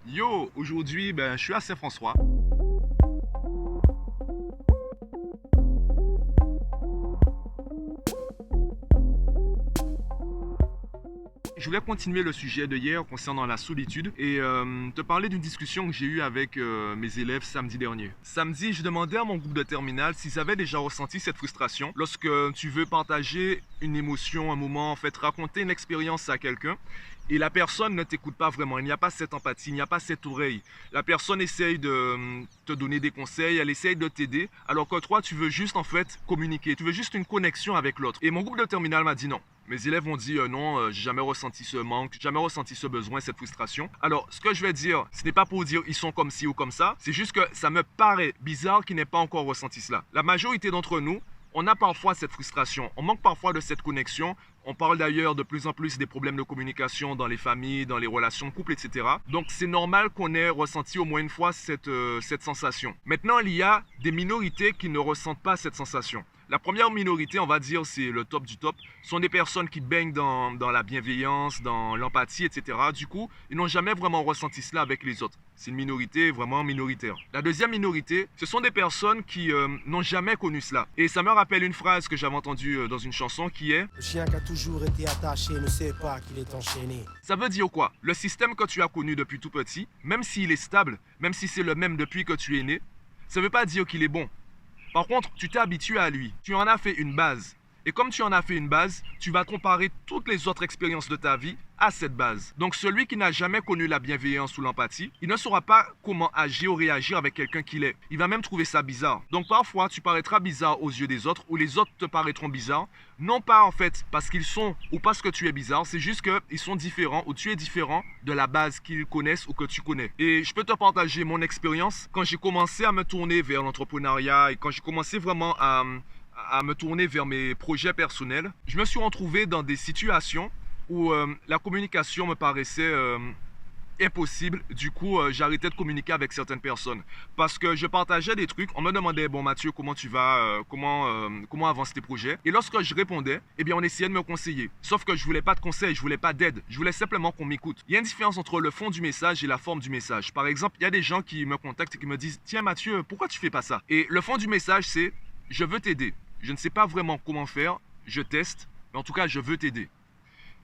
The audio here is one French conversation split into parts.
Yo, aujourd'hui, je suis à Saint-François. Je voulais continuer le sujet de hier concernant la solitude et te parler d'une discussion que j'ai eue avec mes élèves samedi dernier. Samedi, je demandais à mon groupe de terminale s'ils avaient déjà ressenti cette frustration lorsque tu veux partager une émotion, un moment, en fait, raconter une expérience à quelqu'un et la personne ne t'écoute pas vraiment. Il n'y a pas cette empathie, il n'y a pas cette oreille. La personne essaye de te donner des conseils, elle essaye de t'aider, alors que toi, tu veux juste en fait communiquer, tu veux juste une connexion avec l'autre. Et mon groupe de terminale m'a dit non. Mes élèves ont dit non, j'ai jamais ressenti ce manque, jamais ressenti ce besoin, cette frustration. Alors, ce que je vais dire, ce n'est pas pour dire ils sont comme ci ou comme ça, c'est juste que ça me paraît bizarre qu'ils n'aient pas encore ressenti cela. La majorité d'entre nous, on a parfois cette frustration, on manque parfois de cette connexion. On parle d'ailleurs de plus en plus des problèmes de communication dans les familles, dans les relations de couple, etc. Donc c'est normal qu'on ait ressenti au moins une fois cette sensation. Maintenant, il y a des minorités qui ne ressentent pas cette sensation. La première minorité, on va dire, c'est le top du top, sont des personnes qui baignent dans la bienveillance, dans l'empathie, etc. Du coup, ils n'ont jamais vraiment ressenti cela avec les autres. C'est une minorité vraiment minoritaire. La deuxième minorité, ce sont des personnes qui n'ont jamais connu cela. Et ça me rappelle une phrase que j'avais entendue dans une chanson qui est « Le chien qui a toujours été attaché ne sait pas qu'il est enchaîné ». Ça veut dire quoi? Le système que tu as connu depuis tout petit, même s'il est stable, même si c'est le même depuis que tu es né, ça ne veut pas dire qu'il est bon. Par contre, tu t'es habitué à lui. Tu en as fait une base. Et comme tu en as fait une base, tu vas comparer toutes les autres expériences de ta vie à cette base. Donc celui qui n'a jamais connu la bienveillance ou l'empathie, il ne saura pas comment agir ou réagir avec quelqu'un qu'il est. Il va même trouver ça bizarre. Donc parfois, tu paraîtras bizarre aux yeux des autres ou les autres te paraîtront bizarres. Non pas en fait parce qu'ils sont ou parce que tu es bizarre, c'est juste qu'ils sont différents ou tu es différent de la base qu'ils connaissent ou que tu connais. Et je peux te partager mon expérience quand j'ai commencé à me tourner vers l'entrepreneuriat et quand j'ai commencé vraiment à me tourner vers mes projets personnels. Je me suis retrouvé dans des situations où la communication me paraissait impossible. Du coup, j'arrêtais de communiquer avec certaines personnes parce que je partageais des trucs. On me demandait, bon Mathieu, comment tu vas, comment avancent tes projets? Et lorsque je répondais, eh bien, on essayait de me conseiller. Sauf que je voulais pas de conseils, je voulais pas d'aide. Je voulais simplement qu'on m'écoute. Il y a une différence entre le fond du message et la forme du message. Par exemple, il y a des gens qui me contactent et qui me disent, tiens Mathieu, pourquoi tu fais pas ça? Et le fond du message, c'est, je veux t'aider. Je ne sais pas vraiment comment faire, je teste, mais en tout cas, je veux t'aider.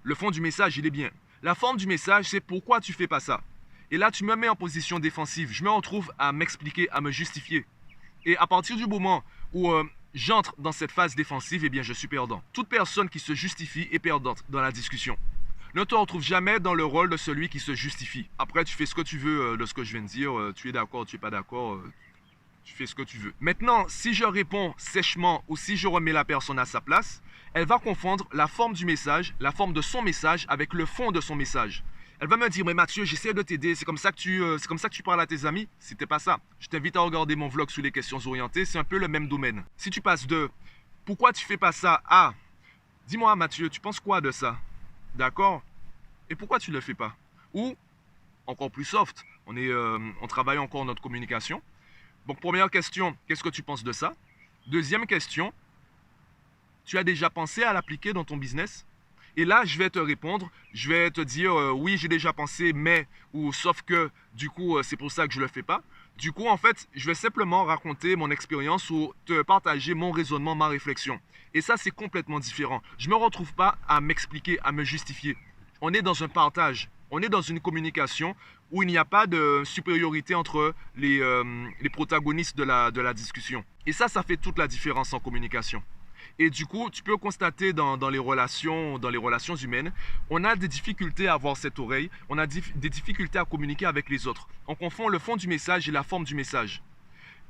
Le fond du message, il est bien. La forme du message, c'est pourquoi tu fais pas ça. Et là, tu me mets en position défensive. Je me retrouve à m'expliquer, à me justifier. Et à partir du moment où j'entre dans cette phase défensive, eh bien, je suis perdant. Toute personne qui se justifie est perdante dans la discussion. Ne te retrouve jamais dans le rôle de celui qui se justifie. Après, tu fais ce que tu veux de ce que je viens de dire. Tu es d'accord, tu es pas d'accord. Tu fais ce que tu veux. Maintenant, si je réponds sèchement ou si je remets la personne à sa place, elle va confondre la forme du message, la forme de son message avec le fond de son message. Elle va me dire, mais Mathieu, j'essaie de t'aider, c'est comme ça que tu parles à tes amis. C'était pas ça. Je t'invite à regarder mon vlog sur les questions orientées, c'est un peu le même domaine. Si tu passes de pourquoi tu fais pas ça à dis-moi Mathieu, tu penses quoi de ça? D'accord? Et pourquoi tu le fais pas? Ou, encore plus soft, on travaille encore notre communication. Donc, première question, qu'est-ce que tu penses de ça? Deuxième question, tu as déjà pensé à l'appliquer dans ton business? Et là, je vais te répondre, je vais te dire oui, j'ai déjà pensé, mais, ou sauf que, du coup, c'est pour ça que je ne le fais pas. Du coup, en fait, je vais simplement raconter mon expérience ou te partager mon raisonnement, ma réflexion. Et ça, c'est complètement différent. Je ne me retrouve pas à m'expliquer, à me justifier. On est dans un partage. On est dans une communication où il n'y a pas de supériorité entre les protagonistes de la discussion. Et ça fait toute la différence en communication. Et du coup, tu peux constater dans les relations humaines, on a des difficultés à avoir cette oreille, on a des difficultés à communiquer avec les autres. On confond le fond du message et la forme du message.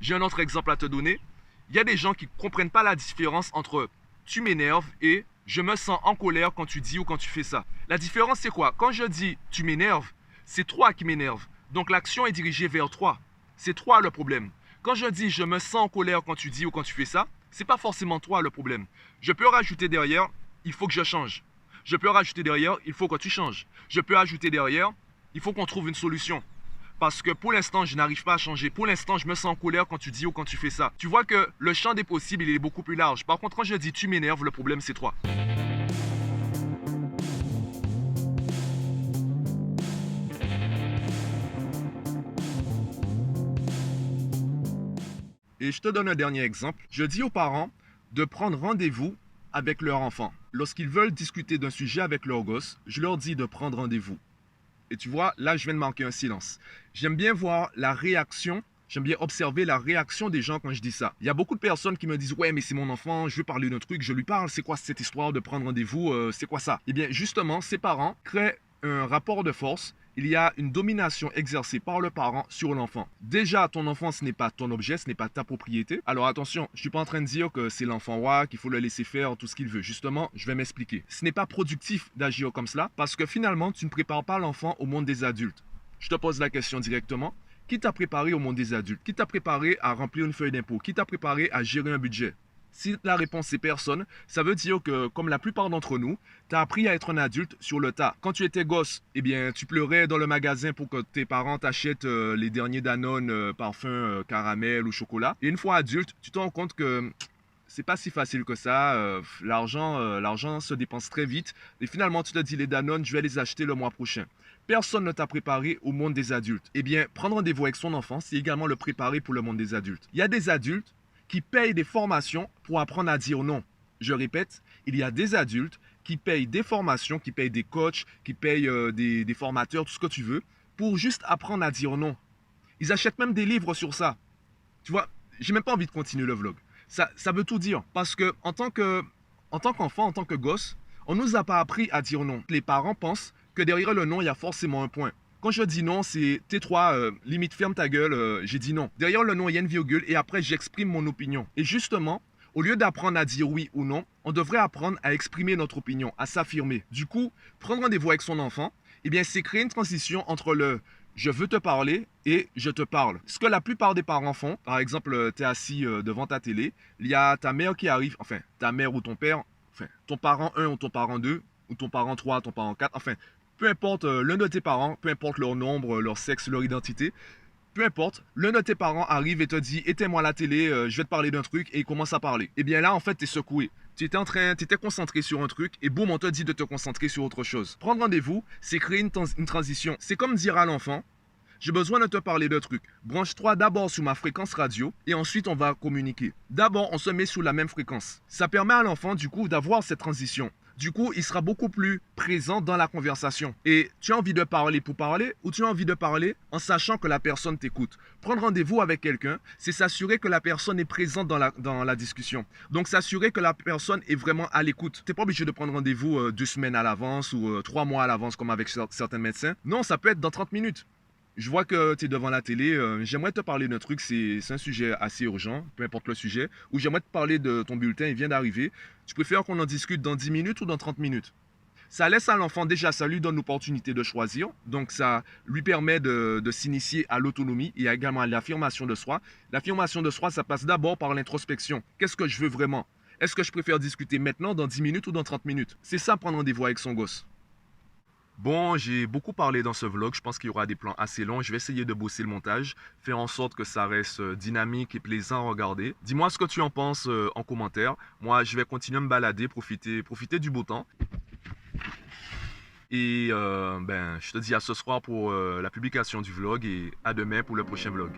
J'ai un autre exemple à te donner. Il y a des gens qui ne comprennent pas la différence entre « tu m'énerves » et « je me sens en colère quand tu dis ou quand tu fais ça ». La différence, c'est quoi? Quand je dis « tu m'énerves », c'est toi qui m'énerve. Donc l'action est dirigée vers toi. C'est toi le problème. Quand je dis « je me sens en colère quand tu dis ou quand tu fais ça », c'est pas forcément toi le problème. Je peux rajouter derrière « il faut que je change ». Je peux rajouter derrière « il faut que tu changes ». Je peux ajouter derrière « il faut qu'on trouve une solution ». Parce que pour l'instant, je n'arrive pas à changer. Pour l'instant, je me sens en colère quand tu dis ou quand tu fais ça. Tu vois que le champ des possibles, il est beaucoup plus large. Par contre, quand je dis tu m'énerves, le problème, c'est toi. Et je te donne un dernier exemple. Je dis aux parents de prendre rendez-vous avec leur enfant. Lorsqu'ils veulent discuter d'un sujet avec leur gosse, je leur dis de prendre rendez-vous. Et tu vois, là, je viens de marquer un silence. J'aime bien voir la réaction, j'aime bien observer la réaction des gens quand je dis ça. Il y a beaucoup de personnes qui me disent « Ouais, mais c'est mon enfant, je veux parler d'un truc, je lui parle, c'est quoi cette histoire de prendre rendez-vous, c'est quoi ça ?» Eh bien, justement, ces parents créent un rapport de force. Il y a une domination exercée par le parent sur l'enfant. Déjà, ton enfant, ce n'est pas ton objet, ce n'est pas ta propriété. Alors attention, je ne suis pas en train de dire que c'est l'enfant roi, qu'il faut le laisser faire tout ce qu'il veut. Justement, je vais m'expliquer. Ce n'est pas productif d'agir comme cela parce que finalement, tu ne prépares pas l'enfant au monde des adultes. Je te pose la question directement. Qui t'a préparé au monde des adultes? Qui t'a préparé à remplir une feuille d'impôt? Qui t'a préparé à gérer un budget? Si la réponse c'est personne, ça veut dire que, comme la plupart d'entre nous, tu as appris à être un adulte sur le tas. Quand tu étais gosse, eh bien, tu pleurais dans le magasin pour que tes parents t'achètent les derniers Danone, parfums, caramel ou chocolat. Et une fois adulte, tu te rends compte que c'est pas si facile que ça. L'argent se dépense très vite. Et finalement, tu te dis, les Danone, je vais les acheter le mois prochain. Personne ne t'a préparé au monde des adultes. Eh bien, prendre rendez-vous avec son enfant, c'est également le préparer pour le monde des adultes. Il y a des adultes qui payent des formations pour apprendre à dire non. Je répète, il y a des adultes qui payent des formations, qui payent des coachs, qui payent des formateurs, tout ce que tu veux, pour juste apprendre à dire non. Ils achètent même des livres sur ça. Tu vois, j'ai même pas envie de continuer le vlog. Ça veut tout dire. Parce que en tant qu'enfant, en tant que gosse, on nous a pas appris à dire non. Les parents pensent que derrière le non, il y a forcément un point. Quand je dis non, c'est tais-toi, limite ferme ta gueule, j'ai dit non. Derrière le non, il y a une virgule et après j'exprime mon opinion. Et justement, au lieu d'apprendre à dire oui ou non, on devrait apprendre à exprimer notre opinion, à s'affirmer. Du coup, prendre rendez-vous avec son enfant, eh bien c'est créer une transition entre le je veux te parler et je te parle. Ce que la plupart des parents font, par exemple, tu es assis devant ta télé, il y a ta mère qui arrive, enfin ta mère ou ton père, enfin ton parent 1 ou ton parent 2, ou ton parent 3, ton parent 4, enfin peu importe l'un de tes parents, peu importe leur nombre, leur sexe, leur identité, peu importe, l'un de tes parents arrive et te dit « Éteins-moi la télé, je vais te parler d'un truc » et il commence à parler. Et bien là, en fait, tu es secoué. Tu étais concentré sur un truc et boum, on te dit de te concentrer sur autre chose. Prendre rendez-vous, c'est créer une transition. C'est comme dire à l'enfant « J'ai besoin de te parler de trucs. Branche-toi d'abord sur ma fréquence radio et ensuite on va communiquer. » D'abord, on se met sur la même fréquence. Ça permet à l'enfant, du coup, d'avoir cette transition. Du coup, il sera beaucoup plus présent dans la conversation. Et tu as envie de parler pour parler ou tu as envie de parler en sachant que la personne t'écoute. Prendre rendez-vous avec quelqu'un, c'est s'assurer que la personne est présente dans la discussion. Donc, s'assurer que la personne est vraiment à l'écoute. Tu n'es pas obligé de prendre rendez-vous 2 semaines à l'avance ou 3 mois à l'avance comme avec certains médecins. Non, ça peut être dans 30 minutes. Je vois que tu es devant la télé, j'aimerais te parler d'un truc, c'est un sujet assez urgent, peu importe le sujet, ou j'aimerais te parler de ton bulletin, il vient d'arriver. Tu préfères qu'on en discute dans 10 minutes ou dans 30 minutes? Ça laisse à l'enfant, déjà, ça lui donne l'opportunité de choisir, donc ça lui permet de s'initier à l'autonomie et également à l'affirmation de soi. L'affirmation de soi, ça passe d'abord par l'introspection. Qu'est-ce que je veux vraiment? Est-ce que je préfère discuter maintenant, dans 10 minutes ou dans 30 minutes? C'est ça, prendre rendez-vous avec son gosse. Bon, j'ai beaucoup parlé dans ce vlog, je pense qu'il y aura des plans assez longs. Je vais essayer de bosser le montage, faire en sorte que ça reste dynamique et plaisant à regarder. Dis-moi ce que tu en penses en commentaire. Moi, je vais continuer à me balader, profiter du beau temps. Et je te dis à ce soir pour la publication du vlog et à demain pour le prochain vlog.